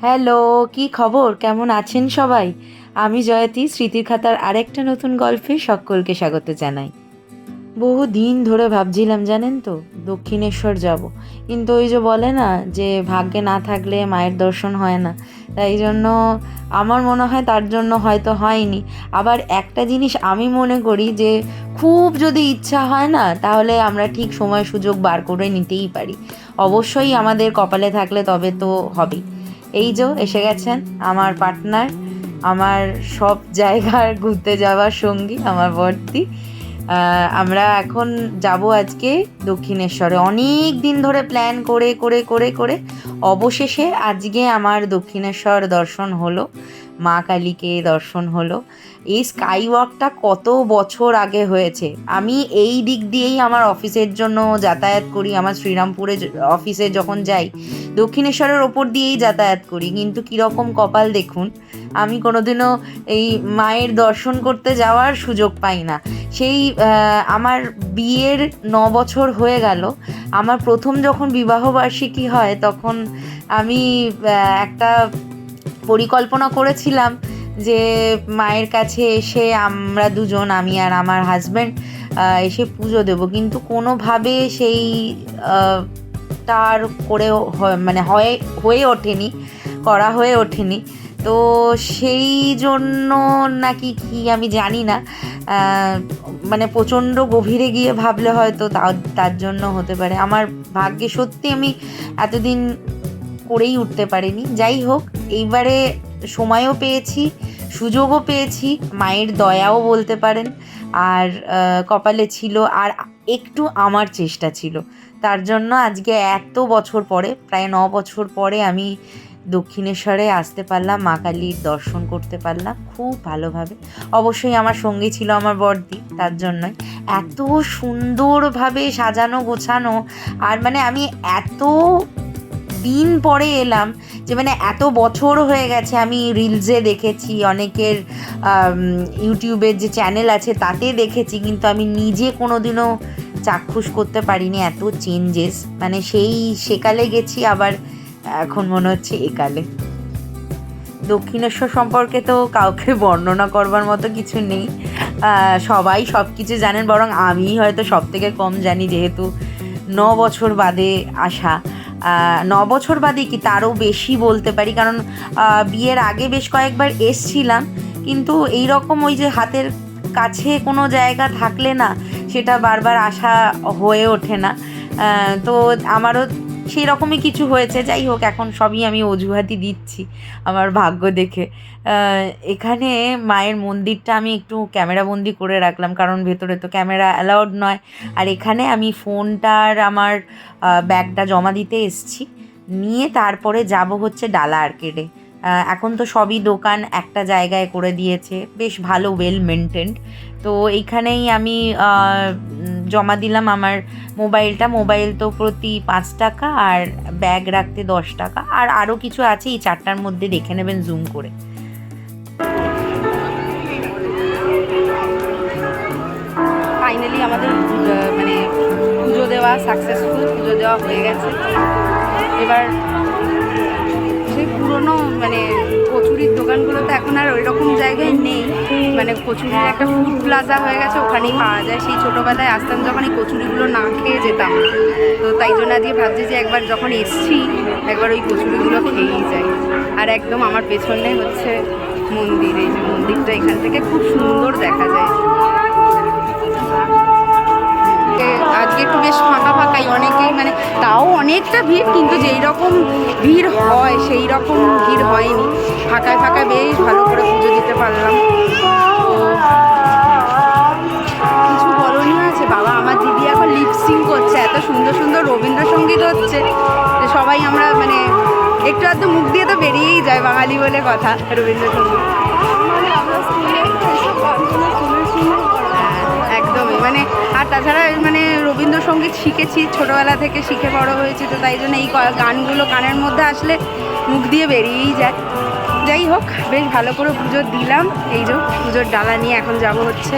Hello, কি খবর? কেমন আছেন সবাই? আমি জয়তী, স্মৃতির খাতার আরেকটা নতুন গল্পে সকলকে স্বাগত জানাই। বহু দিন ধরে ভাবছিলাম জানেন তো, দক্ষিণেশ্বর যাব। কিন্তু ওই যে বলে না যে ভাগ্যে না থাকলে মায়ের দর্শন হয় না। তাই জন্য আমার মনে হয় তার জন্য হয়তো হয়নি। আবার একটা জিনিস আমি মনে করি যে খুব যদি ইচ্ছা হয় না, তাহলে আমরা ঠিক সময় সুযোগ বার করে নিতেই পারি। অবশ্যই আমাদের কপালে থাকলে তবে তো হবেই। এই যে এসে গেছেন আমার পার্টনার, আমার সব জায়গার ঘুরতে যাওয়ার সঙ্গী, আমার বর্তি। আমরা এখন যাব আজকে দক্ষিণেশ্বরে। অনেক দিন ধরে প্ল্যান করে করে করে করে অবশেষে আজকে আমার দক্ষিণেশ্বর দর্শন হলো, মা কালীকে দর্শন হলো। এই স্কাই ওয়াকটা কত বছর আগে হয়েছে। আমি এই দিক দিয়েই আমার অফিসের জন্য যাতায়াত করি। আমার শ্রীরামপুরে অফিসে যখন যাই, দক্ষিণেশ্বরের ওপর দিয়েই যাতায়াত করি। কিন্তু কীরকম কপাল দেখুন, আমি কোনোদিনও এই মায়ের দর্শন করতে যাওয়ার সুযোগ পাই না। সেই আমার বিয়ের 9 বছর হয়ে গেল। আমার প্রথম যখন বিবাহবার্ষিকী হয়, তখন আমি একটা পরিকল্পনা করেছিলাম যে মায়ের কাছে এসে আমরা দুজন, আমি আর আমার হাজব্যান্ড, এসে পুজো দেব। কিন্তু কোনোভাবে সেই তার করেও মানে হয়ে ওঠেনি, করা হয়ে ওঠেনি। তো সেই জন্য নাকি কি আমি জানি না, মানে প্রচণ্ড গভীরে গিয়ে ভাবলে হয়তো তার জন্য হতে পারে। আমার ভাগ্যে সত্যি আমি এতদিন করেই উঠতে পারিনি। যাই হোক, এইবারে সময়ও পেয়েছি, সুযোগও পেয়েছি, মায়ের দয়াও বলতে পারেন। আর কপালে ছিল, আর একটু আমার চেষ্টা ছিল। তার জন্য আজকে এত বছর পরে, প্রায় 9 বছর পরে আমি দক্ষিণেশ্বরে আসতে পারলাম, মা কালীর দর্শন করতে পারলাম খুব ভালোভাবে। অবশ্যই আমার সঙ্গে ছিল আমার বড়দি, তার জন্যই এত সুন্দরভাবে সাজানো গোছানো। আর মানে আমি এত দিন পরে এলাম যে মানে এত বছর হয়ে গেছে। আমি রিলসে দেখেছি, অনেকের ইউটিউবের যে চ্যানেল আছে তাতে দেখেছি, কিন্তু আমি নিজে কোনোদিনও চাক্ষুষ করতে পারিনি এত চেঞ্জেস। মানে সেই সেকালে গেছি, আবার এখন মনে হচ্ছে একালে। দক্ষিণেশ্বর সম্পর্কে তো কাউকে বর্ণনা করবার মতো কিছু নেই। সবাই সব কিছু জানেন, বরং আমিই হয়তো সব থেকে কম জানি, যেহেতু 9 বছর বাদে আসা। 9 বছর বাদে কি তারও বেশি বলতে পারি, কারণ বিয়ের আগে বেশ কয়েকবার এসছিলাম, কিন্তু এই রকম ওই যে হাতের কাছে কোনো জায়গা থাকলে না, সেটা বারবার আসা হয়ে ওঠে না। তো আমারও সেই রকমই কিছু হয়েছে। যাই হোক, এখন সবই আমি অজুহাতই দিচ্ছি আমার ভাগ্য দেখে। এখানে মায়ের মন্দিরটা আমি একটু ক্যামেরাবন্দি করে রাখলাম, কারণ ভেতরে তো ক্যামেরা অ্যালাউড নয়। আর এখানে আমি ফোনটার আমার ব্যাগটা জমা দিতে এসছি, নিয়ে তারপরে যাব হচ্ছে ডালা আর্কেডে। এখন তো সবই দোকান একটা জায়গায় করে দিয়েছে, বেশ ভালো, ওয়েল মেনটেন্ড। তো এইখানেই আমি জমা দিলাম আমার মোবাইলটা। মোবাইল তো প্রতি 5 টাকা, আর ব্যাগ রাখতে 10 টাকা, আর আরও কিছু আছে, এই 4টার মধ্যে দেখে নেবেন জুম করে। ফাইনালি আমাদের মানে পুজো দেওয়া সাকসেসফুল, পুজো দেওয়া হয়ে গেছে। এবার সেই পুরনো মানে কচুরির দোকানগুলো তো এখন আর ওই রকম জায়গায় নেই। মানে কচুরির একটা ফুড প্লাজা হয়ে গেছে, ওখানেই পাওয়া যায়। সেই ছোটোবেলায় আসতাম যখন এই কচুরিগুলো না খেয়ে যেতাম, তো তাই জন্য আজকে ভাবছি যে একবার যখন এসছি, একবার ওই কচুরিগুলো খেয়েই যাই। আর একদম আমার পেছনে হচ্ছে মন্দির। এই যে মন্দিরটা এখান থেকে খুব সুন্দর দেখা যায়। আজকে একটু বেশ ফাঁকা ফাঁকাই, অনেকেই মানে তাও অনেকটা ভিড়, কিন্তু যেই রকম ভিড় হয় সেই রকম ভিড় হয়নি। ফাঁকায় ফাঁকায় বেশ ভালো করে পুজো দিতে পারলাম। কিছু বলনীয় আছে বাবা, আমার দিদি এখন লিপসিং করছে, এত সুন্দর সুন্দর রবীন্দ্রসঙ্গীত হচ্ছে যে সবাই আমরা মানে একটু আধটু মুখ দিয়ে তো বেরিয়েই যায়, বাঙালি বলে কথা, রবীন্দ্রসঙ্গীত একদমই মানে। আর তাছাড়া মানে রবীন্দ্রসঙ্গীত শিখেছি, ছোটোবেলা থেকে শিখে বড় হয়েছি, তো তাই জন্য এই গানগুলো কানের মধ্যে আসলে মুখ দিয়ে বেরিয়েই যায়। যাই হোক, বেশ ভালো করে পুজো দিলাম। এই যে পুজোর ডালা নিয়ে এখন যাব হচ্ছে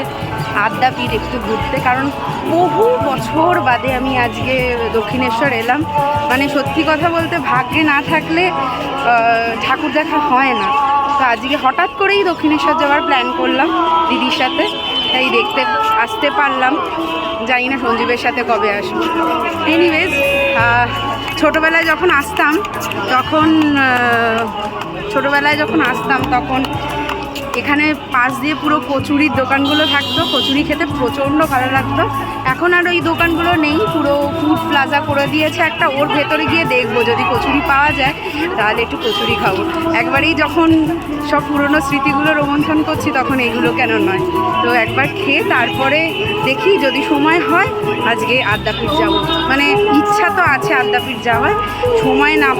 আদ্যাপীঠ একটু ঘুরতে, কারণ বহু বছর বাদে আমি আজকে দক্ষিণেশ্বর এলাম। মানে সত্যি কথা বলতে ভাগ্যে না থাকলে ঠাকুর দেখা হয় না। তো আজকে হঠাৎ করেই দক্ষিণেশ্বর যাওয়ার প্ল্যান করলাম দিদির সাথে, তাই দেখতে আসতে পারলাম। জানি না সঞ্জীবের সাথে কবে আসবো। এনিওয়েজ, ছোটোবেলায় যখন আসতাম তখন এখানে পাশ দিয়ে পুরো কচুরির দোকানগুলো থাকতো। কচুরি খেতে প্রচণ্ড ভালো লাগতো। এখন আর ওই দোকানগুলো নেই, পুরো ফুড প্লাজা করে দিয়েছে একটা। ওর ভেতরে গিয়ে দেখবো যদি কচুরি পাওয়া যায় তাহলে একটু কচুরি খাবো। একবারেই যখন সব পুরনো স্মৃতিগুলো রোমন্থন করছি তখন এইগুলো কেন নয়। তো একবার খেয়ে তারপরে দেখি যদি সময় হয় আজকে আদ্যাপীঠ যাব। মানে ইচ্ছা তো আছে আদ্যাপীঠ যাওয়ার, সময় না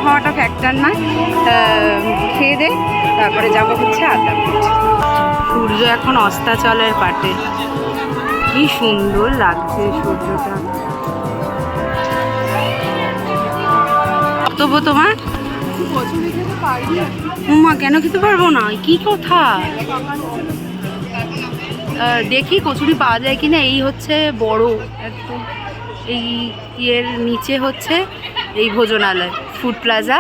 হওয়াটা ফ্যাক্টর নয়। খেয়ে দে তারপরে যাব হচ্ছে আদ্যাপীঠ। সূর্য এখন অস্তাচলের পাটে, কি সুন্দর লাগছে সূর্যটা। বক্তব্য তোমার? মা কেন খেতে পারবো না? কি কথা? দেখি কচুরি পাওয়া যায় কিনা। এই হচ্ছে বড় একদম, এই ইয়ের নিচে হচ্ছে এই ভোজনালয় ফুড প্লাজা।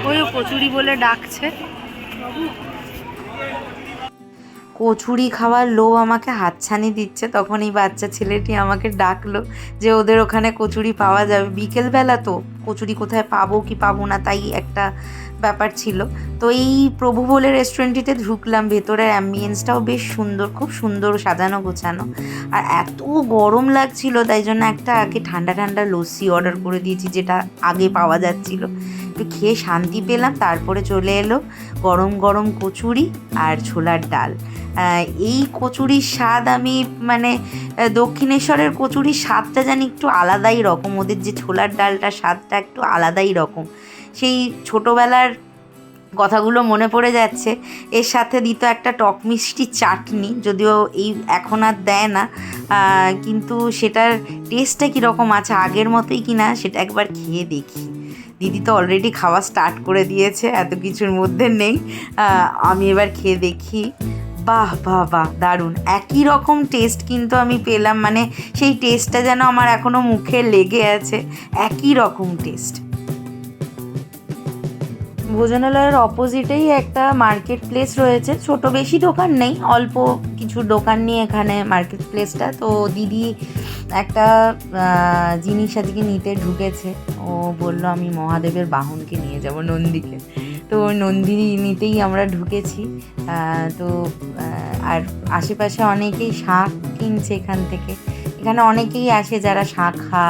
ওই কচুরি বলে ডাকছে। কচুরি খাওয়ার লোভ আমাকে হাতছানি দিচ্ছে, তখন এই বাচ্চা ছেলেটি আমাকে ডাকলো যে ওদের ওখানে কচুরি পাওয়া যাবে। বিকেলবেলা তো কচুরি কোথায় পাবো কি পাবো না তাই একটা ব্যাপার ছিল। তো এই প্রভু বলে রেস্টুরেন্টটিতে ঢুকলাম। ভেতরের অ্যাম্বিয়েন্সটাও বেশ সুন্দর, খুব সুন্দর সাজানো গোছানো। আর এত গরম লাগছিল তাই জন্য একটা আগে ঠান্ডা ঠান্ডা লস্যি অর্ডার করে দিয়েছি, যেটা আগে পাওয়া যাচ্ছিল। একটু খেয়ে শান্তি পেলাম। তারপরে চলে এলো গরম গরম কচুরি আর ছোলার ডাল। এই কচুরির স্বাদ আমি মানে দক্ষিণেশ্বরের কচুরির স্বাদটা জানি একটু আলাদাই রকম। ওদের যে ছোলার ডালটা স্বাদটা একটু আলাদাই রকম। সেই ছোটোবেলার কথাগুলো মনে পড়ে যাচ্ছে। এর সাথে দিত একটা টক মিষ্টি চাটনি, যদিও এই এখন আর দেয় না, কিন্তু সেটার টেস্টটা কীরকম আছে, আগের মতোই কিনা সেটা একবার খেয়ে দেখি। দিদি তো অলরেডি খাওয়া স্টার্ট করে দিয়েছে, এত কিছুর মধ্যে নেই। আমি এবার খেয়ে দেখি। বাহ বাহ বাহ, দারুণ। একই রকম টেস্ট কিন্তু আমি পেলাম, মানে সেই টেস্টটা যেন আমার এখনও মুখে লেগে আছে, একই রকম টেস্ট। ভোজনালয়ের অপোজিটেই একটা মার্কেট প্লেস রয়েছে, ছোট বেশি দোকান নেই, অল্প কিছু দোকান নিয়ে এখানে মার্কেট প্লেসটা। তো দিদি একটা জিনিস আজকে নিতে ঢুকেছে। ও বলল আমি মহাদেবের বাহনকে নিয়ে যাব, নন্দীকে। তো নন্দী নিতেই আমরা ঢুকেছি। তো আর আশেপাশে অনেকেই শাঁখ কিনছে এখান থেকে। এখানে অনেকেই আসে যারা শাঁখা,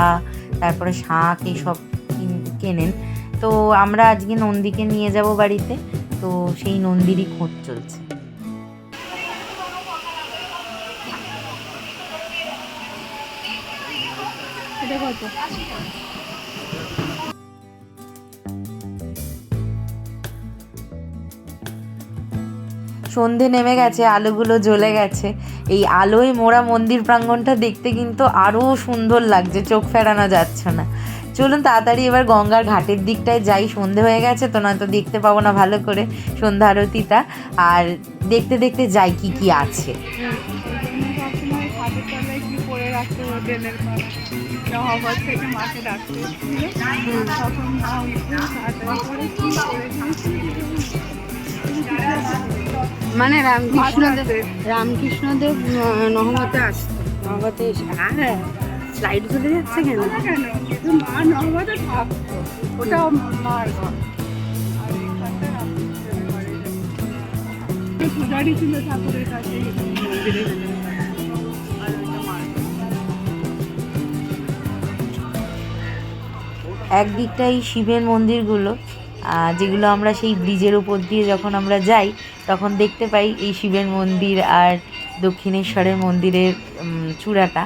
তারপরে শাঁখ এইসব কেনেন। তো আমরা আজকে নন্দীকে নিয়ে যাব বাড়িতে, তো সেই নন্দীরই খোঁজ চলছে। সন্ধে নেমে গেছে, আলোগুলো জ্বলে গেছে। এই আলোয় মোড়া মন্দির প্রাঙ্গণটা দেখতে কিন্তু আরও সুন্দর লাগছে, চোখ ফেরানো যাচ্ছে না। চলুন তাড়াতাড়ি এবার গঙ্গার ঘাটের দিকটায় যাই, সন্ধে হয়ে গেছে তো, নয়তো দেখতে পাবো না ভালো করে সন্ধ্যা আরতিটা। আর দেখতে দেখতে যাই কি কি আছে। মানে রামকৃষ্ণদেব নহবতে আসতো, নহবতে এসে হ্যাঁ স্লাইড চলে যাচ্ছে কেন? মা নহবতে থাকতো, ওটা মার ঘর। পূজারি ছিল ঠাকুরের কাছে মন্দিরে। একদিকটাই শিবের মন্দিরগুলো, যেগুলো আমরা সেই ব্রিজের উপর দিয়ে যখন আমরা যাই তখন দেখতে পাই এই শিবের মন্দির আর দক্ষিণেশ্বরের মন্দিরের চূড়াটা।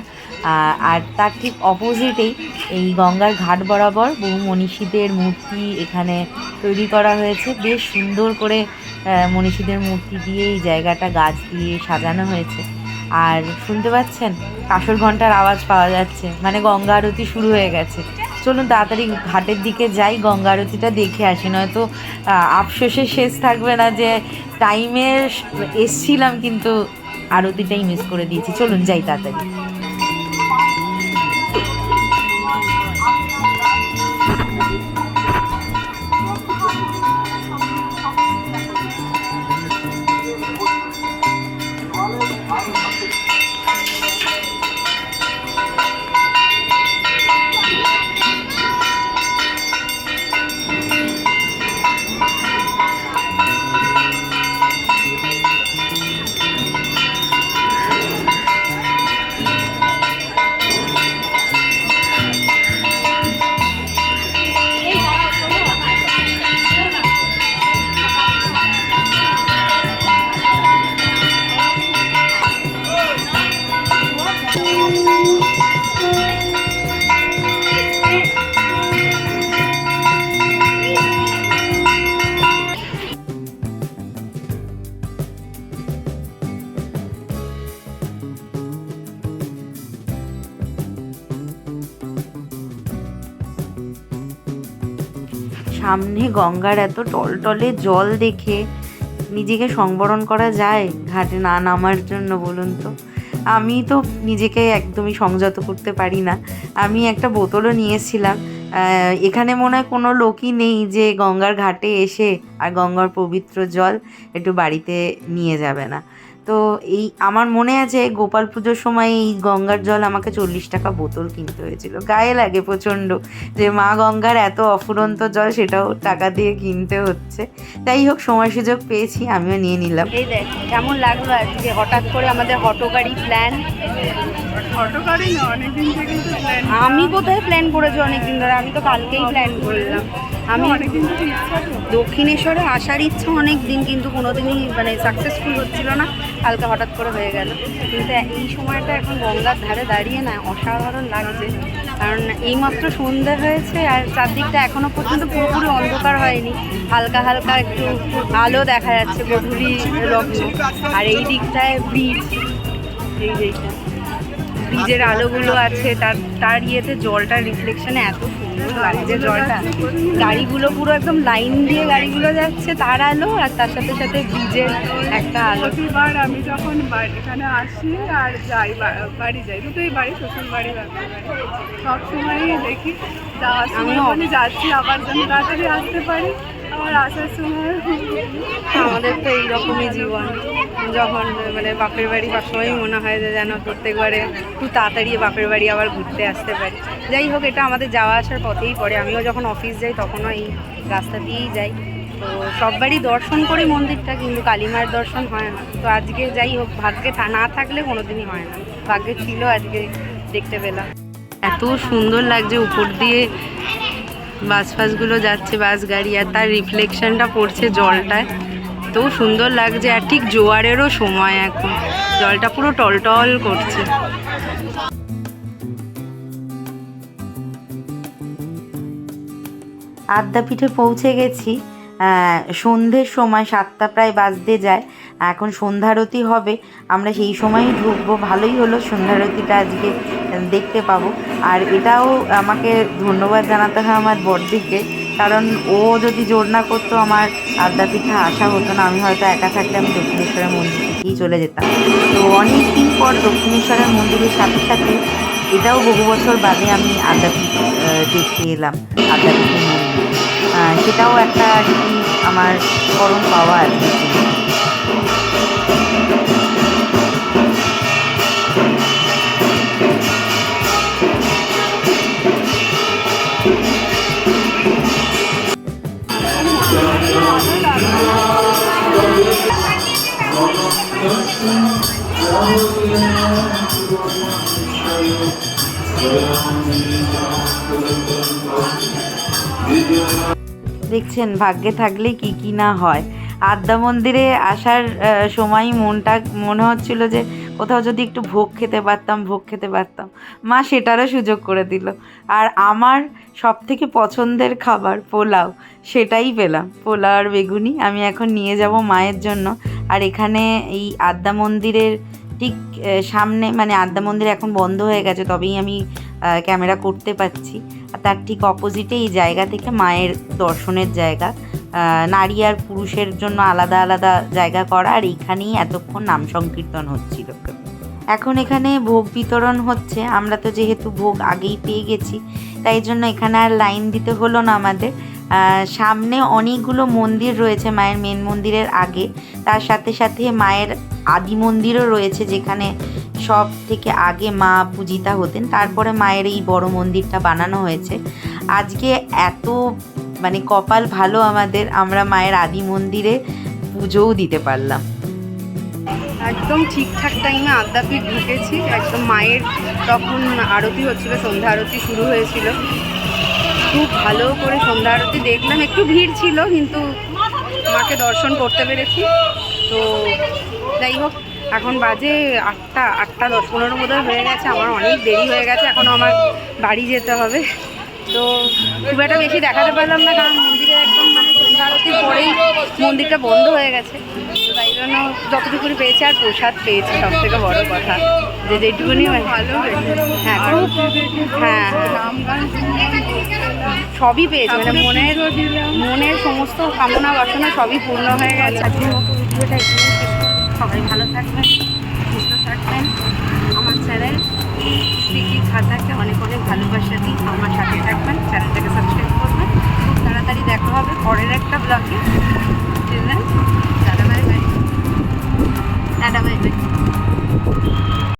আর তার ঠিক অপোজিটেই এই গঙ্গার ঘাট বরাবর বহু মনীষীদের মূর্তি এখানে তৈরি করা হয়েছে। বেশ সুন্দর করে মনীষীদের মূর্তি দিয়ে এই জায়গাটা গাছ দিয়ে সাজানো হয়েছে। আর শুনতে পাচ্ছেন কাঁসর ঘন্টার আওয়াজ পাওয়া যাচ্ছে, মানে গঙ্গা আরতি শুরু হয়ে গেছে। চলুন তাড়াতাড়ি ঘাটের দিকে যাই, গঙ্গা আরতিটা দেখে আসি, নয়তো আফসোসের শেষ থাকবে না যে টাইমে এসছিলাম কিন্তু আরতিটাই মিস করে দিয়েছি। চলুন যাই তাড়াতাড়ি। সামনে গঙ্গার এত টলটলে জল দেখে নিজেকে সংবরণ করা যায় ঘাটে না নামার জন্য, বলুন তো? আমি তো নিজেকে একদমই সংযত করতে পারি না। আমি একটা বোতলও নিয়েছিলাম। এখানে মনে হয় কোনো লোকই নেই যে গঙ্গার ঘাটে এসে আর গঙ্গার পবিত্র জল একটু বাড়িতে নিয়ে যাবে না। তো এই আমার মনে আছে গোপাল পুজোর সময় এই গঙ্গার জল আমাকে 40 টাকা বোতল কিনতে হয়েছিল। গায়ে লাগে প্রচণ্ড যে মা গঙ্গার এত অফুরন্ত জল সেটাও টাকা দিয়ে কিনতে হচ্ছে। যাই হোক, সময় সুযোগ পেয়েছি, আমিও নিয়ে নিলাম। এই দেখ কেমন লাগলো আজকে হঠাৎ করে আমাদের হটগাড়ি প্ল্যান। হটগাড়ি না, অনেকদিন থেকে তো প্ল্যান। আমি কোথায় প্ল্যান করেছি অনেকদিন ধরে, আমি তো কালকেই প্ল্যান করলাম। আমি অনেকদিন থেকে ইচ্ছা তো। দক্ষিণেশ্বরে আসার ইচ্ছা অনেক দিন, কিন্তু কোনোদিনই মানে সাকসেসফুল হচ্ছিল না। কালকে হঠাৎ করে হয়ে গেল। কিন্তু এই সময়টা এখন গঙ্গার ধারে দাঁড়িয়ে না অসাধারণ লাগছে, কারণ এইমাত্র সন্ধ্যা হয়েছে আর চারদিকটা এখনো পর্যন্ত পুরোপুরি অন্ধকার হয়নি, হালকা হালকা একটু আলো দেখা যাচ্ছে, গধূলি লগ্ন। আর এই দিকটায় ব্রিজ, এই দিকটা ব্রিজের আলোগুলো আছে, তার ইয়েতে জলটার রিফ্লেকশনে এত সুন্দর লাগছে জলটা। গাড়িগুলো পুরো একদম লাইন দিয়ে গাড়িগুলো যাচ্ছে, তার আলো আর তার সাথে সাথে ব্রিজের একটা আলো। প্রতিবার আমি যখন এখানে আসি আর যাই, বাড়ি যাই, দুটোই বাড়ি, শ্বশুর বাড়ি, বাপের বাড়ি, সবসময়ই দেখি যাওয়ার সময় আমি যাচ্ছি, আবার যেন তাড়াতাড়ি আসতে পারি, আবার আসার সময়। আমাদের তো এইরকমই জীবন, যখন মানে বাপের বাড়ি সবসময়ই মনে হয় যে যেন প্রত্যেকবারে খুব তাড়াতাড়ি বাপের বাড়ি আবার ঘুরতে আসতে পারি। যাই হোক, এটা আমাদের যাওয়া আসার পথেই পড়ে। আমিও যখন অফিস যাই তখনও এই রাস্তা দিয়েই যাই। তো সববারই দর্শন করি মন্দিরটা, কিন্তু কালী মায়ের দর্শন হয় না। তো আজকে যাই হোক, ভাগ্যে না থাকলে কোনোদিনই হয় না, ভাগ্যে ছিল আজকে দেখতে পেলাম। এত সুন্দর লাগছে উপর দিয়ে বাসগুলো যাচ্ছে, বাস গাড়ি, আর তার রিফ্লেকশনটা পড়ছে জলটায়, তো সুন্দর লাগছে। আর ঠিক জোয়ারেরও সময়, এখন জলটা পুরো টলটল করছে। আদ্যাপীঠে পৌঁছে গেছি সন্ধ্যের সময়, 7টা প্রায় বাজতে যায়। এখন সন্ধ্যারতি হবে, আমরা সেই সময়ই ঢুকবো। ভালোই হলো, সন্ধ্যারতিটা আজকে দেখতে পাবো। আর এটাও আমাকে ধন্যবাদ জানাতে হয় আমার বড়দিকে, কারণ ও যদি জোর না করতো আমার আদ্যাপীঠে আসা হতো না। আমি হয়তো একা থাকলে আমি দক্ষিণেশ্বরের মন্দির থেকেই চলে যেতাম। তো অনেক দিন পর দক্ষিণেশ্বরের মন্দিরের সাথে সাথে এটাও বহু বছর বাদে আমি আদ্যাপীঠ দেখতে এলাম, আদ্যাপীঠের মন্দির। সেটাও একটা আর কি আমার পরম পাওয়া আর কি। দেখছেন ভাগ্যে থাকলে কি কি না হয়। আদ্যা মন্দিরে আসার সময় মনটা মনে হচ্ছিল যে কোথাও যদি একটু ভোগ খেতে পারতাম। মা সেটারও সুযোগ করে দিল। আর আমার সবথেকে পছন্দের খাবার পোলাও, সেটাই পেলাম, পোলাও আর বেগুনি। আমি এখন নিয়ে যাব মায়ের জন্য। আর এখানে এই আদ্যা মন্দিরের ঠিক সামনে, মানে আদ্যা মন্দির এখন বন্ধ হয়ে গেছে, তবেই আমি ক্যামেরা করতে পারছি। আর তার ঠিক অপোজিটে এই জায়গা থেকে মায়ের দর্শনের জায়গা, নারী আর পুরুষের জন্য আলাদা আলাদা জায়গা করা, আর এইখানেই এতক্ষণ নাম সংকীর্তন হচ্ছিল। এখন এখানে ভোগ বিতরণ হচ্ছে। আমরা তো যেহেতু ভোগ আগেই পেয়ে গেছি, তাই জন্য এখানে আর লাইন দিতে হলো না আমাদের। সামনে অনেকগুলো মন্দির রয়েছে মায়ের মেন মন্দিরের আগে, তার সাথে সাথে মায়ের আদি মন্দিরও রয়েছে, যেখানে সব থেকে আগে মা পূজিতা হতেন, তারপরে মায়ের এই বড় মন্দিরটা বানানো হয়েছে। আজকে এত মানে কপাল ভালো আমাদের, আমরা মায়ের আদি মন্দিরে পুজোও দিতে পারলাম। একদম ঠিকঠাক টাইমে আদ্যাপীঠ ঢুকেছি। একদম মায়ের তখন আরতি হচ্ছিল, সন্ধ্যা আরতি শুরু হয়েছিল। খুব ভালো করে সন্ধ্যা আরতি দেখলাম, একটু ভিড় ছিল কিন্তু মাকে দর্শন করতে পেরেছি। তো যাই হোক, এখন বাজে 8টা 10-15 বোধ হয়ে গেছে। আমার অনেক দেরি হয়ে গেছে, এখনও আমার বাড়ি যেতে হবে। তো খুব একটা বেশি দেখাতে পারলাম না, কারণ মন্দিরে একদম মানে সন্ধ্যা আরতির পরেই মন্দিরটা বন্ধ হয়ে গেছে। তাই জন্য যতটুকুনি পেয়েছি, আর প্রসাদ পেয়েছি সব থেকে বড় কথা, যে যেটুকুনি ভালো হ্যাঁ খুব হ্যাঁ সবই পেয়েছি, মানে মনের সমস্ত কামনা বাসনা সবই পূর্ণ হয়ে গেছে। আজকের মতো ভিডিওটা এখানেই শেষ করছি। সবাই ভালো থাকবেন, সুস্থ থাকবেন। আমার চ্যানেল স্মৃতির খাতাকে অনেক অনেক ভালোবাসা দিই, আমার সাথে থাকবেন, চ্যানেলটাকে সাবস্ক্রাইব করবেন। খুব তাড়াতাড়ি দেখা হবে পরের একটা ব্লগে।